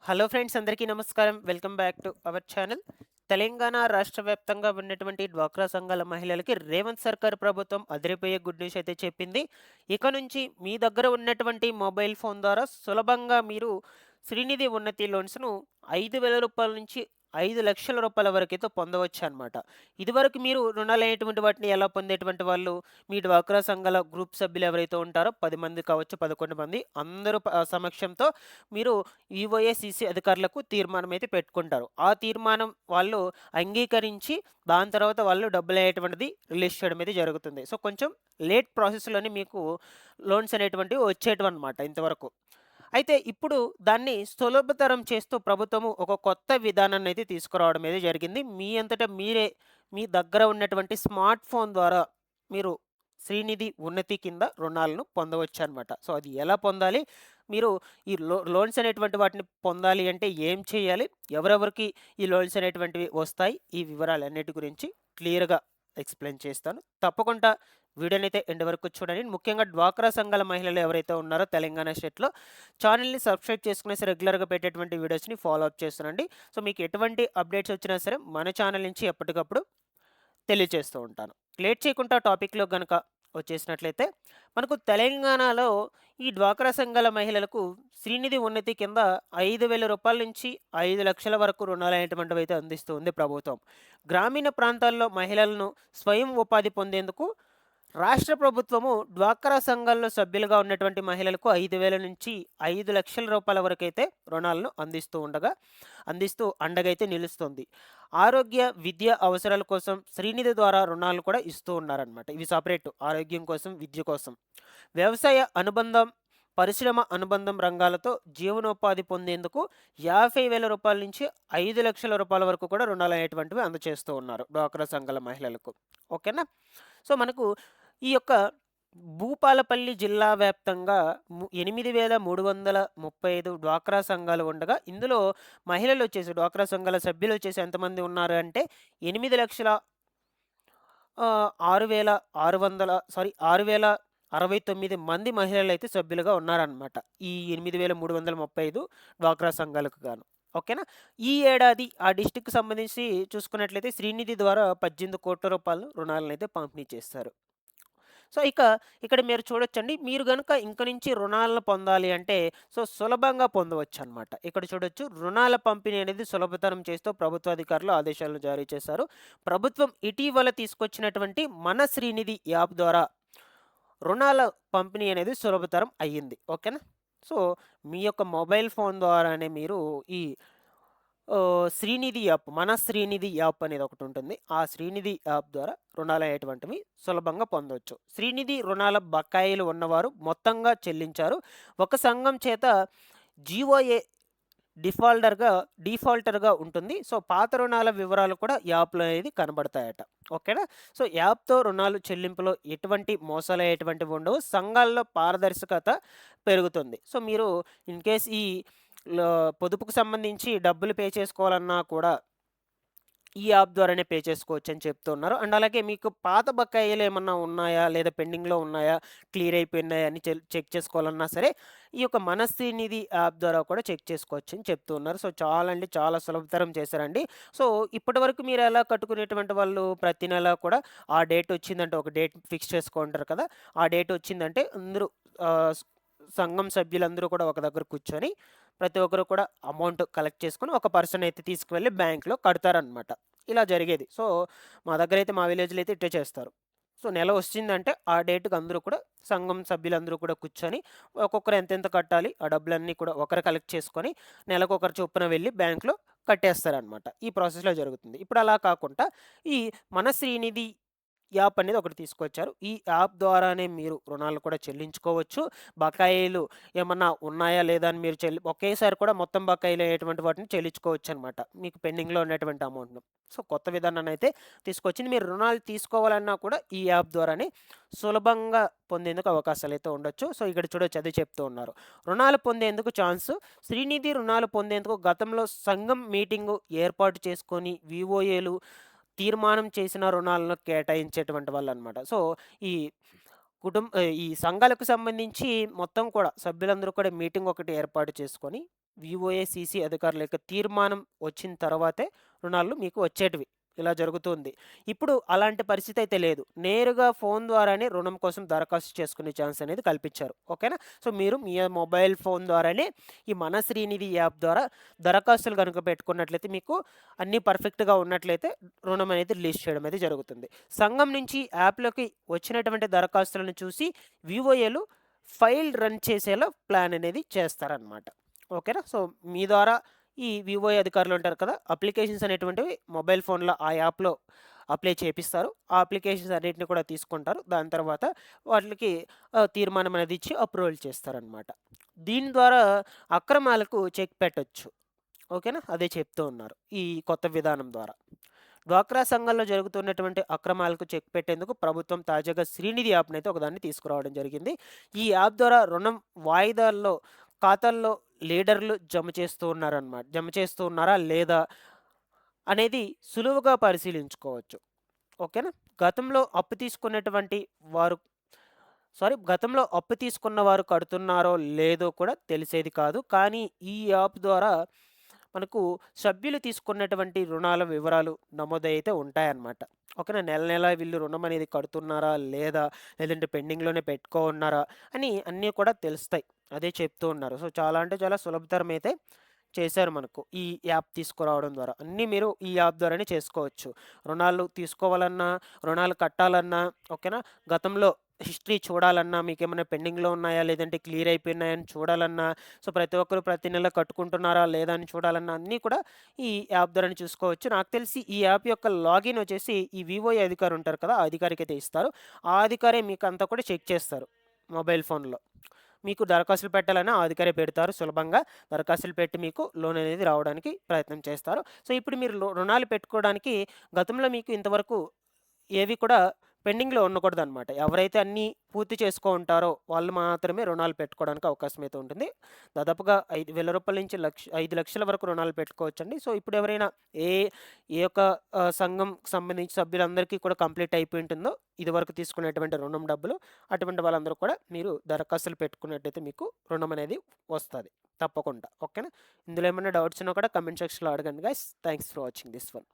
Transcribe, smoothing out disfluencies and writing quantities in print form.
Hello friends, అందరికీ నమస్కారం. Welcome back to our channel. Telangana రాష్ట్ర వ్యాప్తంగా ఉన్నటువంటి డ్వాక్రా సంఘాల మహిళలకి రేవంత్ సర్కార్ ప్రభుత్వం అదిరిపోయే గుడ్ న్యూస్ అయితే చెప్పింది. ఇక నుంచి మీ దగ్గర ఉన్నటువంటి మొబైల్ ఫోన్ ద్వారా సులభంగా మీరు శ్రీనిధి ఉన్నతి లోన్స్‌ను రూ. 5,000 నుంచి రూ. 5,00,000 వరకైతే పొందవచ్చనమాట. ఇదివరకు మీరు రుణాలైనటువంటి వాటిని ఎలా పొందేటువంటి వాళ్ళు, మీ డ్వాక్రా సంఘాల గ్రూప్ సభ్యులు ఎవరైతే ఉంటారో 10 మంది కావచ్చు, 11 మంది అందరూ సమక్షంతో మీరు ఈఓఏసీసీ అధికారులకు తీర్మానం అయితే పెట్టుకుంటారు. ఆ తీర్మానం వాళ్ళు అంగీకరించి దాని తర్వాత వాళ్ళు డబ్బులనేటువంటిది రిలీజ్ చేయడం అయితే జరుగుతుంది. సో, కొంచెం లేట్ ప్రాసెస్‌లోనే మీకు లోన్స్ అనేటువంటివి వచ్చేటివన్నమాట ఇంతవరకు. అయితే ఇప్పుడు దాన్ని సులభతరం చేస్తూ ప్రభుత్వము ఒక కొత్త విధానాన్ని అయితే తీసుకురావడం అయితే జరిగింది. మీ అంతట మీరే మీ దగ్గర ఉన్నటువంటి స్మార్ట్ ఫోన్ ద్వారా మీరు శ్రీనిధి ఉన్నతి కింద రుణాలను పొందవచ్చనమాట. సో, అది ఎలా పొందాలి? మీరు ఈ లోన్స్ అనేటువంటి వాటిని పొందాలి అంటే ఏం చేయాలి? ఎవరెవరికి ఈ లోన్స్ అనేటువంటివి వస్తాయి? ఈ వివరాలన్నిటి గురించి క్లియర్‌గా ఎక్స్‌ప్లెయిన్ చేస్తాను. తప్పకుండా వీడియోనైతే ఎండ్ వరకు చూడండి. ముఖ్యంగా డ్వాక్రా సంఘాల మహిళలు ఎవరైతే ఉన్నారో తెలంగాణ స్టేట్‌లో ఛానెల్‌ని సబ్స్క్రైబ్ చేసుకునేసి రెగ్యులర్‌గా పెట్టేటువంటి వీడియోస్‌ని ఫాలో అప్ చేస్తుండండి. సో, మీకు ఎటువంటి అప్డేట్స్ వచ్చినా సరే మన ఛానెల్ నుంచి ఎప్పటికప్పుడు తెలియచేస్తూ ఉంటాను. లేట్ చేయకుండా టాపిక్‌లో గనక వచ్చేసినట్లయితే, మనకు తెలంగాణలో ఈ డ్వాక్రా సంఘాల మహిళలకు శ్రీనిధి ఉన్నతి కింద రూ. 5,000 నుంచి 5,00,000 వరకు రుణాలనేటువంటివైతే అందిస్తూ ఉంది ప్రభుత్వం. గ్రామీణ ప్రాంతాల్లో మహిళలను స్వయం ఉపాధి పొందేందుకు రాష్ట్ర ప్రభుత్వము డ్వాక్రా సంఘాల్లో సభ్యులుగా ఉన్నటువంటి మహిళలకు 5,000 నుంచి రూ. 5,00,000 వరకైతే రుణాలను అందిస్తూ అండగైతే నిలుస్తుంది. ఆరోగ్య, విద్య అవసరాల కోసం శ్రీనిధి ద్వారా రుణాలు కూడా ఇస్తూ ఉన్నారనమాట. ఇవి సపరేట్ ఆరోగ్యం కోసం, విద్య కోసం. వ్యవసాయ అనుబంధం, పరిశ్రమ అనుబంధం రంగాలతో జీవనోపాధి పొందేందుకు రూ. 50,000 నుంచి రూ. 5,00,000 వరకు కూడా రుణాలనేటువంటివి అందజేస్తూ ఉన్నారు డ్వాక్రా సంఘాల మహిళలకు. ఓకేనా? సో, మనకు ఈ యొక్క భూపాలపల్లి జిల్లా వ్యాప్తంగా 8,335 డ్వాక్రా సంఘాలు ఉండగా, ఇందులో మహిళలొచ్చేసి డ్వాక్రా సంఘాల సభ్యులొచ్చేసి ఎంతమంది ఉన్నారు అంటే 6,69 మంది మహిళలైతే సభ్యులుగా ఉన్నారనమాట. ఈ 8,335 డ్వాక్రా సంఘాలకు గాను. ఓకేనా? ఈ ఏడాది ఆ డిస్ట్రిక్ట్‌కి సంబంధించి చూసుకున్నట్లయితే శ్రీనిధి ద్వారా రూ. 18,00,00,000 రుణాలనైతే పంపిణీ చేస్తారు. సో, ఇక్కడ మీరు చూడొచ్చండి. మీరు గనుక ఇంక నుంచి రుణాలను పొందాలి అంటే సులభంగా పొందవచ్చనమాట. ఇక్కడ చూడొచ్చు, రుణాల పంపిణీ అనేది సులభతరం చేస్తూ ప్రభుత్వ అధికారులు ఆదేశాలను జారీ చేశారు. ప్రభుత్వం ఇటీవల తీసుకొచ్చినటువంటి మన శ్రీనిధి యాప్ ద్వారా రుణాల పంపిణీ అనేది సులభతరం అయ్యింది. ఓకేనా? సో, మీ యొక్క మొబైల్ ఫోన్ ద్వారానే మీరు ఈ శ్రీనిధి యాప్, మన శ్రీనిధి యాప్ అనేది ఒకటుంటుంది. ఆ శ్రీనిధి యాప్ ద్వారా రుణాలనేటువంటివి సులభంగా పొందొచ్చు. శ్రీనిధి రుణాల బకాయిలు ఉన్నవారు మొత్తంగా చెల్లించారు. ఒక సంఘం చేత జీఓఏ డిఫాల్టర్‌గా ఉంటుంది. సో, పాత రుణాల వివరాలు కూడా యాప్‌లో అనేది కనబడతాయట. ఓకేనా? సో, యాప్‌తో రుణాలు చెల్లింపులో ఎటువంటి మోసాలయ్యేటువంటివి ఉండవు. సంఘాల్లో పారదర్శకత పెరుగుతుంది. సో, మీరు ఇన్‌కేస్ ఈ పొదుపుకు సంబంధించి డబ్బులు పే చేసుకోవాలన్నా కూడా ఈ యాప్ ద్వారానే పే చేసుకోవచ్చని చెప్తున్నారు. అండ్ అలాగే మీకు పాత బకాయిలు ఏమన్నా ఉన్నాయా? లేదా పెండింగ్‌లో ఉన్నాయా? క్లియర్ అయిపోయినాయా? అని చెక్ చేసుకోవాలన్నా సరే, ఈ యొక్క మనశ్రీనిధి యాప్ ద్వారా కూడా చెక్ చేసుకోవచ్చని చెప్తూ ఉన్నారు. సో, చాలా అంటే చాలా సులభతరం చేశారండి. సో, ఇప్పటివరకు మీరు ఎలా కట్టుకునేటువంటి వాళ్ళు ప్రతి నెల కూడా ఆ డేట్ వచ్చిందంటే ఒక డేట్ ఫిక్స్ చేసుకుంటారు కదా! ఆ డేట్ వచ్చిందంటే అందరూ ఆహ్, సంఘం సభ్యులందరూ కూడా ఒక దగ్గర కూర్చొని ప్రతి ఒక్కరు కూడా అమౌంట్ కలెక్ట్ చేసుకొని ఒక పర్సన్ అయితే తీసుకువెళ్ళి బ్యాంక్‌లో కడతారనమాట. ఇలా జరిగేది. సో, మా దగ్గరైతే మా విలేజ్‌లో అయితే ఇట్టే చేస్తారు. సో, నెల వచ్చిందంటే ఆ డేట్‌కి అందరూ కూడా సంఘం సభ్యులందరూ కూడా కూర్చొని ఒక్కొక్కరు ఎంతెంత కట్టాలి, ఆ డబ్బులన్నీ కూడా ఒకరు కలెక్ట్ చేసుకొని నెలకొకరు చొప్పున వెళ్లి బ్యాంక్‌లో కట్టేస్తారనమాట. ఈ ప్రాసెస్‌లో జరుగుతుంది. ఇప్పుడు అలా కాకుండా ఈ మన శ్రీనిధి యాప్ అనేది ఒకటి తీసుకొచ్చారు. ఈ యాప్ ద్వారానే మీరు రుణాలు కూడా చెల్లించుకోవచ్చు. బకాయిలు ఏమన్నా ఉన్నాయా లేదా అని మీరు ఒకేసారి కూడా మొత్తం బకాయిలయ్యేటువంటి వాటిని చెల్లించుకోవచ్చనమాట. మీకు పెండింగ్‌లో ఉన్నటువంటి అమౌంట్‌ను. సో, కొత్త విధానాన్నయితే తీసుకొచ్చింది. మీరు రుణాలు తీసుకోవాలన్నా కూడా ఈ యాప్ ద్వారానే సులభంగా పొందేందుకు అవకాశాలైతే ఉండొచ్చు. సో, ఇక్కడ చూడొచ్చు అదే చెప్తూ ఉన్నారు. రుణాలు పొందేందుకు ఛాన్సు శ్రీనిధి రుణాలు పొందేందుకు గతంలో సంఘం మీటింగు ఏర్పాటు చేసుకొని వివోఏలు తీర్మానం చేసిన రుణాలను కేటాయించేటువంటి వాళ్ళనమాట. సో, ఈ ఈ సంఘాలకు సంబంధించి మొత్తం కూడా సభ్యులందరూ కూడా మీటింగ్ ఒకటి ఏర్పాటు చేసుకొని వివోఏ, సీసీ అధికారుల యొక్క తీర్మానం వచ్చిన తర్వాతే రుణాలు మీకు వచ్చేటివి. ఇలా జరుగుతుంది. ఇప్పుడు అలాంటి పరిస్థితి అయితే లేదు. నేరుగా ఫోన్ ద్వారానే రుణం కోసం దరఖాస్తు చేసుకునే ఛాన్స్ అనేది కల్పించారు. ఓకేనా? సో, మీరు మీ మొబైల్ ఫోన్ ద్వారానే ఈ మన శ్రీనిధి యాప్ ద్వారా దరఖాస్తులు గనుక పెట్టుకున్నట్లయితే మీకు అన్నీ పర్ఫెక్ట్‌గా ఉన్నట్లయితే రుణం అనేది రిలీజ్ చేయడం అయితే జరుగుతుంది. సంఘం నుంచి యాప్‌లోకి వచ్చినటువంటి దరఖాస్తులను చూసి వివోఏలు ఫైల్ రన్ చేసేలా ప్లాన్ అనేది చేస్తారనమాట. ఓకేనా? సో, మీ ద్వారా ఈ వివోఏ అధికారులు ఉంటారు కదా! అప్లికేషన్స్ అనేటువంటివి మొబైల్ ఫోన్‌లో ఆ యాప్‌లో అప్లై చేపిస్తారు. ఆ అప్లికేషన్స్ అన్నిటిని కూడా తీసుకుంటారు. దాని తర్వాత వాటిలకి తీర్మానం అనేది ఇచ్చి అప్రూవల్ చేస్తారనమాట. దీని ద్వారా అక్రమాలకు చెక్ పెట్టొచ్చు. ఓకేనా? అదే చెప్తూ ఉన్నారు. ఈ కొత్త విధానం ద్వారా. డ్వాక్రా సంఘాల్లో జరుగుతున్నటువంటి అక్రమాలకు చెక్ పెట్టేందుకు ప్రభుత్వం తాజాగా శ్రీనిధి యాప్‌నైతే ఒకదాన్ని తీసుకురావడం జరిగింది. ఈ యాప్ ద్వారా రుణం వాయిదాల్లో ఖాతాల్లో లీడర్లు జమ చేస్తూ ఉన్నారా లేదా అనేది సులువుగా పరిశీలించుకోవచ్చు. ఓకేనా? గతంలో అప్పు తీసుకున్నటువంటి వారు గతంలో అప్పు తీసుకున్న వారు కడుతున్నారో లేదో కూడా తెలిసేది కాదు. కానీ ఈ యాప్ ద్వారా మనకు సభ్యులు తీసుకున్నటువంటి రుణాల వివరాలు నమోదైతే ఉంటాయన్నమాట. ఓకేనా? నెల నెల వీళ్ళు రుణం అనేది కడుతున్నారా? లేదా? లేదంటే పెండింగ్‌లోనే ఉన్నారా? అని అన్నీ కూడా తెలుస్తాయి. అదే చెప్తూ ఉన్నారు. సో, చాలా అంటే చాలా సులభతరమైతే చేశారు మనకు. ఈ యాప్ తీసుకురావడం ద్వారా. అన్నీ మీరు ఈ యాప్ ద్వారానే చేసుకోవచ్చు. రుణాలు తీసుకోవాలన్నా, రుణాలు కట్టాలన్నా ఓకేనా? గతంలో హిస్టరీ చూడాలన్నా, మీకేమైనా పెండింగ్‌లో ఉన్నాయా? లేదంటే క్లియర్ అయిపోయినాయా అని చూడాలన్నా, సో, ప్రతి ఒక్కరు ప్రతి నెల కట్టుకుంటున్నారా? లేదా? అని చూడాలన్నా అన్నీ కూడా ఈ యాప్ ద్వారానే చూసుకోవచ్చు. నాకు తెలిసి ఈ యాప్ యొక్క లాగిన్ వచ్చేసి ఈ వివోఏ అధికారి ఉంటారు కదా! ఆ అధికారికైతే ఇస్తారు. ఆ అధికారే మీకు అంతా కూడా చెక్ చేస్తారు మొబైల్ ఫోన్‌లో. మీకు దరఖాస్తులు పెట్టాలన్నా ఆ అధికారే పెడతారు సులభంగా. దరఖాస్తులు పెట్టి మీకు లోన్ అనేది రావడానికి ప్రయత్నం చేస్తారు. సో, ఇప్పుడు మీరు రుణాలు పెట్టుకోవడానికి గతంలో మీకు ఇంతవరకు ఏవి కూడా పెండింగ్‌లో ఉండకూడదనమాట. ఎవరైతే అన్నీ పూర్తి చేసుకో ఉంటారో వాళ్ళు మాత్రమే రుణాలు పెట్టుకోవడానికి అవకాశం అయితే ఉంటుంది. దాదాపుగా రూ. 5,000 నుంచి 5,00,000 వరకు రుణాలు పెట్టుకోవచ్చండి. సో, ఇప్పుడు ఎవరైనా ఏ ఏ యొక్క సంఘంకి సంబంధించి సభ్యులందరికీ కూడా కంప్లీట్ అయిపోయి ఉంటుందో, ఇదివరకు తీసుకునేటువంటి రుణం డబ్బులు, అటువంటి వాళ్ళందరూ కూడా మీరు దరఖాస్తులు పెట్టుకున్నట్టయితే మీకు రుణం అనేది వస్తది తప్పకుండా. ఓకేనా? ఇందులో ఏమన్నా డౌట్స్ ఉన్నా కూడా కామెంట్ సెక్షన్‌లో అడగండి guys. Thanks for watching this one.